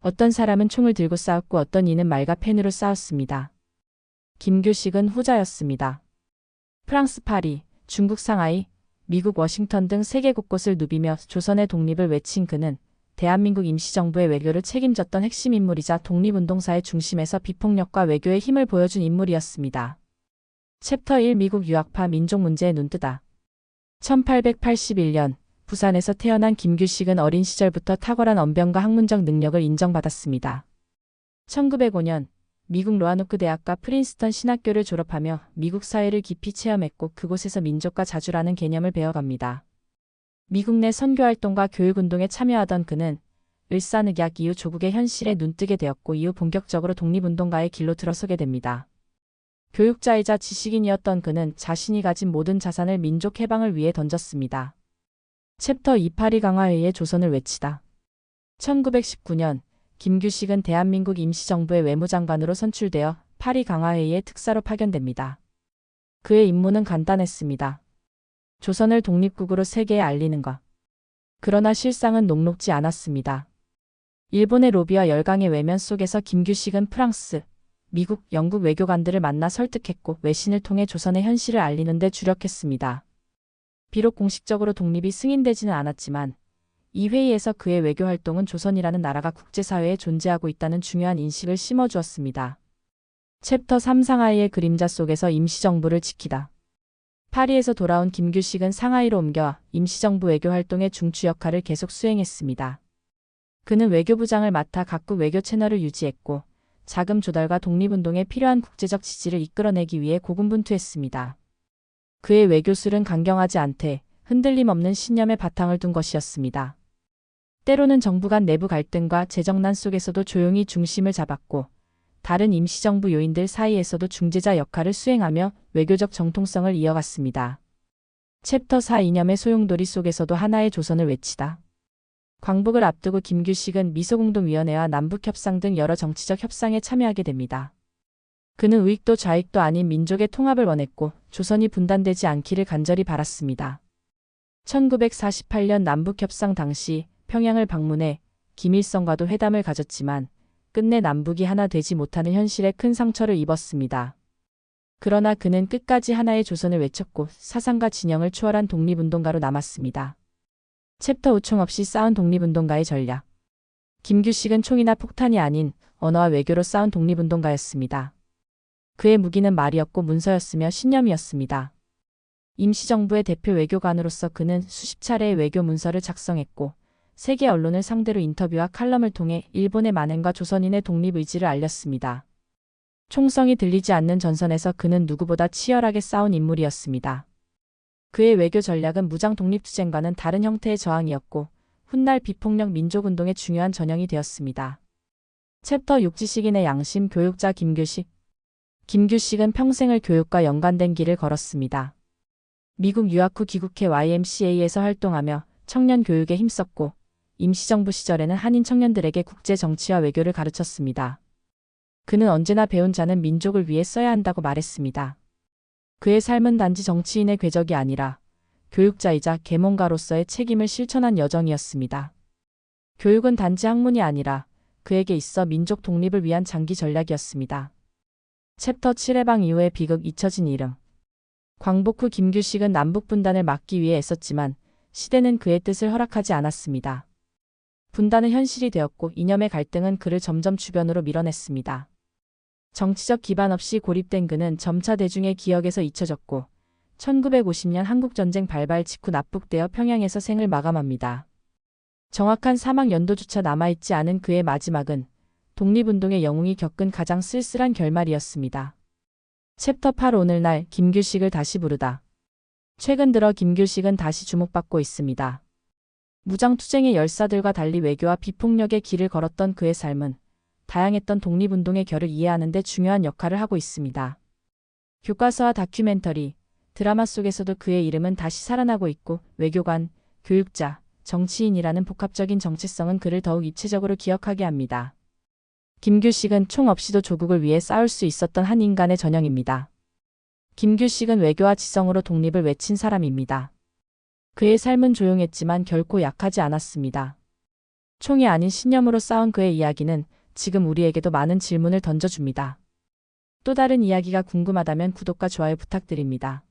어떤 사람은 총을 들고 싸웠고 어떤 이는 말과 펜으로 싸웠습니다. 김규식은 후자였습니다. 프랑스 파리, 중국 상하이, 미국 워싱턴 등 세계 곳곳을 누비며 조선의 독립을 외친 그는 대한민국 임시정부의 외교를 책임졌던 핵심 인물이자 독립운동사의 중심에서 비폭력과 외교의 힘을 보여준 인물이었습니다. 챕터 1 미국 유학파 민족 문제에 눈뜨다. 1881년 부산에서 태어난 김규식은 어린 시절부터 탁월한 언변과 학문적 능력을 인정받았습니다. 1905년 미국 로아노크 대학과 프린스턴 신학교를 졸업하며 미국 사회를 깊이 체험했고 그곳에서 민족과 자주라는 개념을 배워갑니다. 미국 내 선교활동과 교육운동에 참여하던 그는 을사늑약 이후 조국의 현실에 눈뜨게 되었고 이후 본격적으로 독립운동가의 길로 들어서게 됩니다. 교육자이자 지식인이었던 그는 자신이 가진 모든 자산을 민족 해방을 위해 던졌습니다. 챕터 2 파리 강화회의의 조선을 외치다. 1919년 김규식은 대한민국 임시정부의 외무장관으로 선출되어 파리 강화회의의 특사로 파견됩니다. 그의 임무는 간단했습니다. 조선을 독립국으로 세계에 알리는 것. 그러나 실상은 녹록지 않았습니다. 일본의 로비와 열강의 외면 속에서 김규식은 프랑스, 미국, 영국 외교관들을 만나 설득했고 외신을 통해 조선의 현실을 알리는 데 주력했습니다. 비록 공식적으로 독립이 승인되지는 않았지만 이 회의에서 그의 외교활동은 조선이라는 나라가 국제사회에 존재하고 있다는 중요한 인식을 심어주었습니다. 챕터 3 상하이의 그림자 속에서 임시정부를 지키다. 파리에서 돌아온 김규식은 상하이로 옮겨 임시정부 외교활동의 중추 역할을 계속 수행했습니다. 그는 외교부장을 맡아 각국 외교 채널을 유지했고 자금 조달과 독립운동에 필요한 국제적 지지를 이끌어내기 위해 고군분투했습니다. 그의 외교술은 강경하지 않되 흔들림 없는 신념의 바탕을 둔 것이었습니다. 때로는 정부 간 내부 갈등과 재정난 속에서도 조용히 중심을 잡았고 다른 임시정부 요인들 사이에서도 중재자 역할을 수행하며 외교적 정통성을 이어갔습니다. 챕터 4 이념의 소용돌이 속에서도 하나의 조선을 외치다. 광복을 앞두고 김규식은 미소공동위원회와 남북협상 등 여러 정치적 협상에 참여하게 됩니다. 그는 우익도 좌익도 아닌 민족의 통합을 원했고 조선이 분단되지 않기를 간절히 바랐습니다. 1948년 남북협상 당시 평양을 방문해 김일성과도 회담을 가졌지만 끝내 남북이 하나 되지 못하는 현실에 큰 상처를 입었습니다. 그러나 그는 끝까지 하나의 조선을 외쳤고 사상과 진영을 초월한 독립운동가로 남았습니다. 챕터 5 총 없이 싸운 독립운동가의 전략. 김규식은 총이나 폭탄이 아닌 언어와 외교로 싸운 독립운동가였습니다. 그의 무기는 말이었고 문서였으며 신념이었습니다. 임시정부의 대표 외교관으로서 그는 수십 차례의 외교 문서를 작성했고 세계 언론을 상대로 인터뷰와 칼럼을 통해 일본의 만행과 조선인의 독립 의지를 알렸습니다. 총성이 들리지 않는 전선에서 그는 누구보다 치열하게 싸운 인물이었습니다. 그의 외교 전략은 무장 독립투쟁과는 다른 형태의 저항이었고 훗날 비폭력 민족운동의 중요한 전형이 되었습니다. 챕터 6 지식인의 양심 교육자 김규식. 김규식은 평생을 교육과 연관된 길을 걸었습니다. 미국 유학 후 귀국해 YMCA에서 활동하며 청년 교육에 힘썼고 임시정부 시절에는 한인 청년들에게 국제 정치와 외교를 가르쳤습니다. 그는 언제나 배운 자는 민족을 위해 써야 한다고 말했습니다. 그의 삶은 단지 정치인의 궤적이 아니라 교육자이자 계몽가로서의 책임을 실천한 여정이었습니다. 교육은 단지 학문이 아니라 그에게 있어 민족 독립을 위한 장기 전략이었습니다. 챕터 7 해방 이후의 비극 잊혀진 이름. 광복 후 김규식은 남북 분단을 막기 위해 애썼지만 시대는 그의 뜻을 허락하지 않았습니다. 분단은 현실이 되었고 이념의 갈등은 그를 점점 주변으로 밀어냈습니다. 정치적 기반 없이 고립된 그는 점차 대중의 기억에서 잊혀졌고 1950년 한국전쟁 발발 직후 납북되어 평양에서 생을 마감합니다. 정확한 사망 연도조차 남아있지 않은 그의 마지막은 독립운동의 영웅이 겪은 가장 쓸쓸한 결말이었습니다. 챕터 8 오늘날 김규식을 다시 부르다. 최근 들어 김규식은 다시 주목받고 있습니다. 무장투쟁의 열사들과 달리 외교와 비폭력의 길을 걸었던 그의 삶은 다양했던 독립운동의 결을 이해하는 데 중요한 역할을 하고 있습니다. 교과서와 다큐멘터리, 드라마 속에서도 그의 이름은 다시 살아나고 있고 외교관, 교육자, 정치인이라는 복합적인 정체성은 그를 더욱 입체적으로 기억하게 합니다. 김규식은 총 없이도 조국을 위해 싸울 수 있었던 한 인간의 전형입니다. 김규식은 외교와 지성으로 독립을 외친 사람입니다. 그의 삶은 조용했지만 결코 약하지 않았습니다. 총이 아닌 신념으로 싸운 그의 이야기는 지금 우리에게도 많은 질문을 던져줍니다. 또 다른 이야기가 궁금하다면 구독과 좋아요 부탁드립니다.